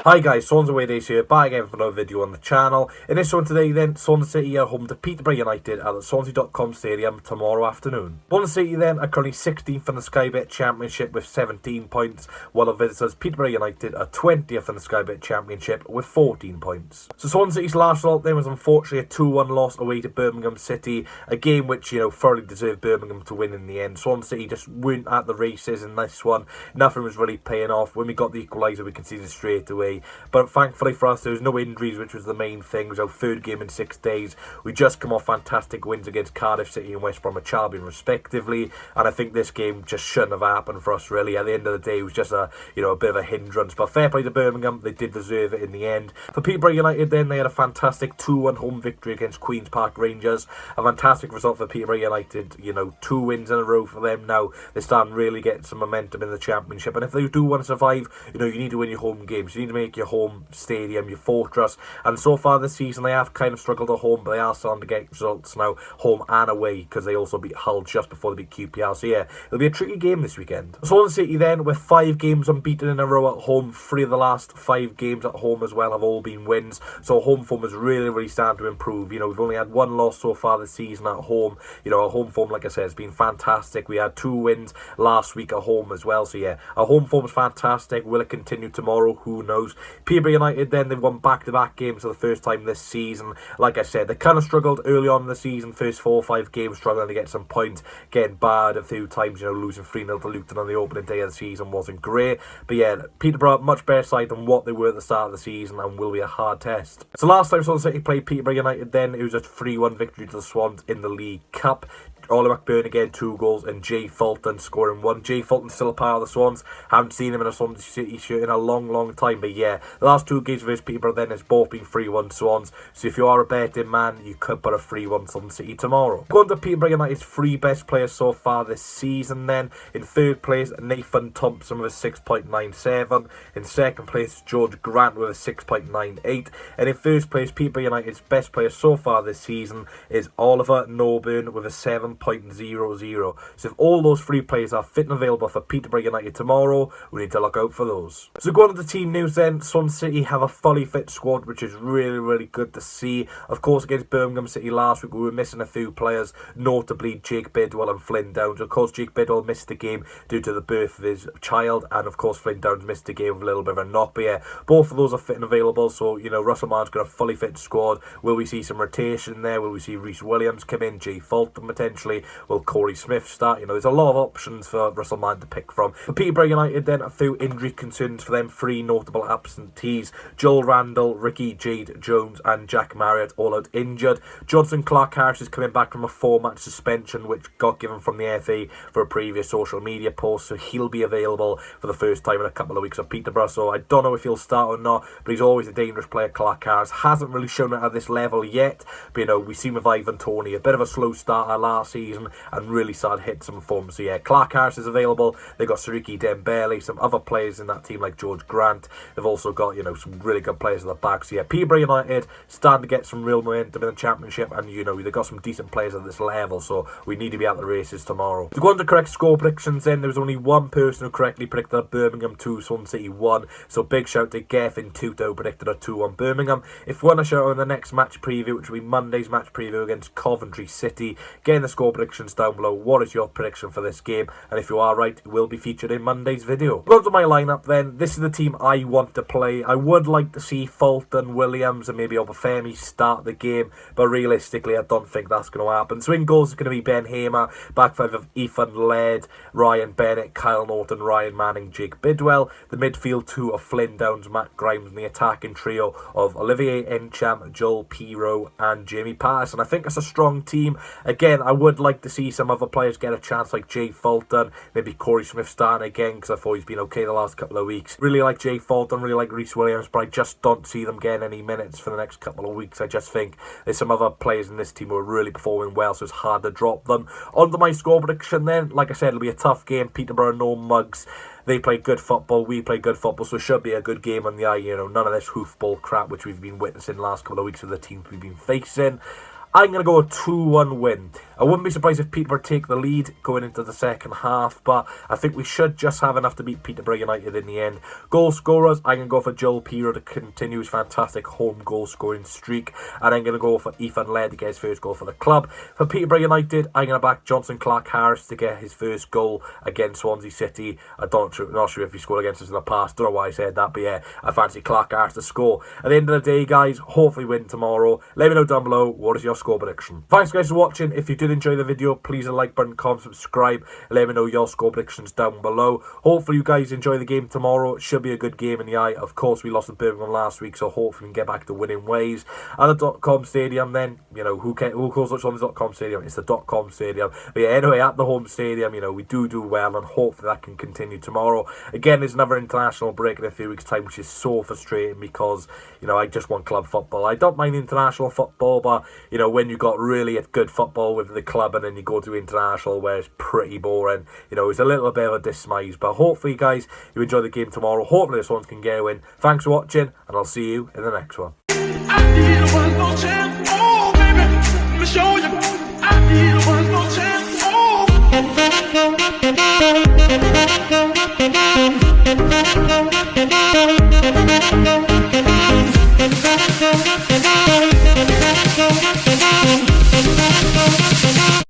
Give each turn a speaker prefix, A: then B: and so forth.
A: Hi guys, Swans Away Days here, back again for another video on the channel. In this one today then, Swansea City are home to Peterborough United at the Swansea.com Stadium tomorrow afternoon. Swansea City then are currently 16th in the Sky Bet Championship with 17 points, while the visitors Peterborough United are 20th in the Sky Bet Championship with 14 points. So Swansea City's last result then was unfortunately a 2-1 loss away to Birmingham City, a game which, thoroughly deserved Birmingham to win in the end. Swansea City just weren't at the races in this one, nothing was really paying off. When we got the equaliser we conceded straight away. But thankfully for us, there was no injuries, which was the main thing. It was our third game in 6 days. We just come off fantastic wins against Cardiff City and West Bromwich Albion, respectively. And I think this game just shouldn't have happened for us, really. At the end of the day, it was just a bit of a hindrance. But fair play to Birmingham, they did deserve it in the end. For Peterborough United, then they had a fantastic 2-1 home victory against Queen's Park Rangers. A fantastic result for Peterborough United. 2 wins in a row for them now. They're starting to really get some momentum in the Championship. And if they do want to survive, you need to win your home games. You need to make your home stadium your fortress, and so far this season they have kind of struggled at home, but they are starting to get results now home and away, because they also beat Hull just before they beat QPR. So yeah, it'll be a tricky game this weekend. Swansea City then, with 5 games unbeaten in a row at home, 3 of the last 5 games at home as well have all been wins, so home form is really starting to improve. We've only had 1 loss so far this season at home. Our home form, like I said, has been fantastic. We had 2 wins last week at home as well, so yeah, our home form is fantastic. Will it continue tomorrow? Who knows. Peterborough United then, they've won back-to-back games for the first time this season. Like I said, they kind of struggled early on in the season, first 4 or 5 games, struggling to get some points, getting barred a few times, losing 3-0 to Luton on the opening day of the season wasn't great. But yeah, Peterborough, much better side than what they were at the start of the season, and will be a hard test. So last time Swansea City played Peterborough United then, it was a 3-1 victory to the Swans in the League Cup. Ollie McBurn again 2 goals, and Jay Fulton scoring 1. Jay Fulton's still a part of the Swans. Haven't seen him in a Swansea City shirt in a long time. But yeah, the last 2 games versus Peterborough then has both been 3-1 Swans. So if you are a betting man, you could put a 3-1 Swansea City tomorrow. Going to Peterborough United's 3 best players so far this season then. In 3rd place, Nathan Thompson with a 6.97. In 2nd place, George Grant with a 6.98. And in 1st place, Peterborough United's best player so far this season is Oliver Norburn with a 7.00. So if all those 3 players are fit and available for Peterborough United tomorrow, we need to look out for those. So going on to the team news then, Swansea City have a fully fit squad, which is really good to see. Of course, against Birmingham City last week, we were missing a few players, notably Jake Bidwell and Flynn Downs. Of course, Jake Bidwell missed the game due to the birth of his child, and of course, Flynn Downs missed the game with a little bit of a knock. But yeah, both of those are fit and available, so, Russell Martin's got a fully fit squad. Will we see some rotation there? Will we see Rhys Williams come in? Jay Fulton potentially? Will Corey Smith start? There's a lot of options for Russell Martin to pick from. For Peterborough United then, a few injury concerns for them. 3 notable absentees. Joel Randall, Ricky Jade Jones and Jack Marriott all out injured. Johnson Clark-Harris is coming back from a 4-match suspension, which got given from the FA for a previous social media post, so he'll be available for the first time in a couple of weeks at Peterborough. So I don't know if he'll start or not, but he's always a dangerous player. Clark-Harris hasn't really shown it at this level yet, but we've seen with Ivan Toney, a bit of a slow starter last season and really started to hit some form. So yeah, Clark-Harris is available. They've got Siriki Dembele, some other players in that team like George Grant. They've also got, some really good players at the back. So yeah, Peterborough United starting to get some real momentum in the Championship, and they've got some decent players at this level, so we need to be at the races tomorrow. To go on to correct score predictions then, there was only one person who correctly predicted a Birmingham 2, Swansea City 1. So big shout to Gethin Tuto, predicted a 2-1 Birmingham. If you want to shout out in the next match preview, which will be Monday's match preview against Coventry City, getting the score predictions down below. What is your prediction for this game? And if you are right, it will be featured in Monday's video. Going to my lineup then, this is the team I want to play. I would like to see Fulton, Williams and maybe Obafemi start the game, but realistically I don't think that's going to happen. So in goals is going to be Ben Hamer, back 5 of Ethan Laird, Ryan Bennett, Kyle Norton, Ryan Manning, Jake Bidwell. The midfield 2 of Flynn Downs, Matt Grimes, and the attacking trio of Olivier Encham, Joel Pirou and Jamie Patterson. I think it's a strong team. Again, I would like to see some other players get a chance, like Jay Fulton, maybe Corey Smith starting again, because I thought he's been okay the last couple of weeks. Really like Jay Fulton, really like Rhys Williams, but I just don't see them getting any minutes for the next couple of weeks. I just think there's some other players in this team who are really performing well, so it's hard to drop them. On to my score prediction then, like I said, it'll be a tough game. Peterborough, no mugs. They play good football, we play good football, so it should be a good game on the eye. None of this hoofball crap which we've been witnessing the last couple of weeks with the teams we've been facing. I'm going to go a 2-1 win. I wouldn't be surprised if Peterborough take the lead going into the second half, but I think we should just have enough to beat Peterborough United in the end. Goal scorers, I'm going to go for Joel Peterborough to continue his fantastic home goal scoring streak, and I'm going to go for Ethan Laird to get his first goal for the club. For Peterborough United, I'm going to back Johnson Clark-Harris to get his first goal against Swansea City. I'm not sure if he scored against us in the past, don't know why I said that, but yeah, I fancy Clark-Harris to score. At the end of the day, guys, hopefully win tomorrow. Let me know down below, what is your score prediction? Thanks guys for watching. If you did enjoy the video, please hit the like button, comment, subscribe, and let me know your score predictions down below. Hopefully you guys enjoy the game tomorrow. It should be a good game in the eye. Of course, we lost to Birmingham last week, so hopefully we can get back to winning ways. At the .com stadium then, you know, who calls it on the .com stadium? It's the .com stadium. But yeah, anyway, at the home stadium, you know, we do well, and hopefully that can continue tomorrow. Again, there's another international break in a few weeks' time, which is so frustrating because, you know, I just want club football. I don't mind international football, but, you know, when you got really good football with the club and then you go to international where it's pretty boring, you know, it's a little bit of a dismize. But hopefully, guys, you enjoy the game tomorrow. Hopefully this one can get a win. Thanks for watching, and I'll see you in the next one.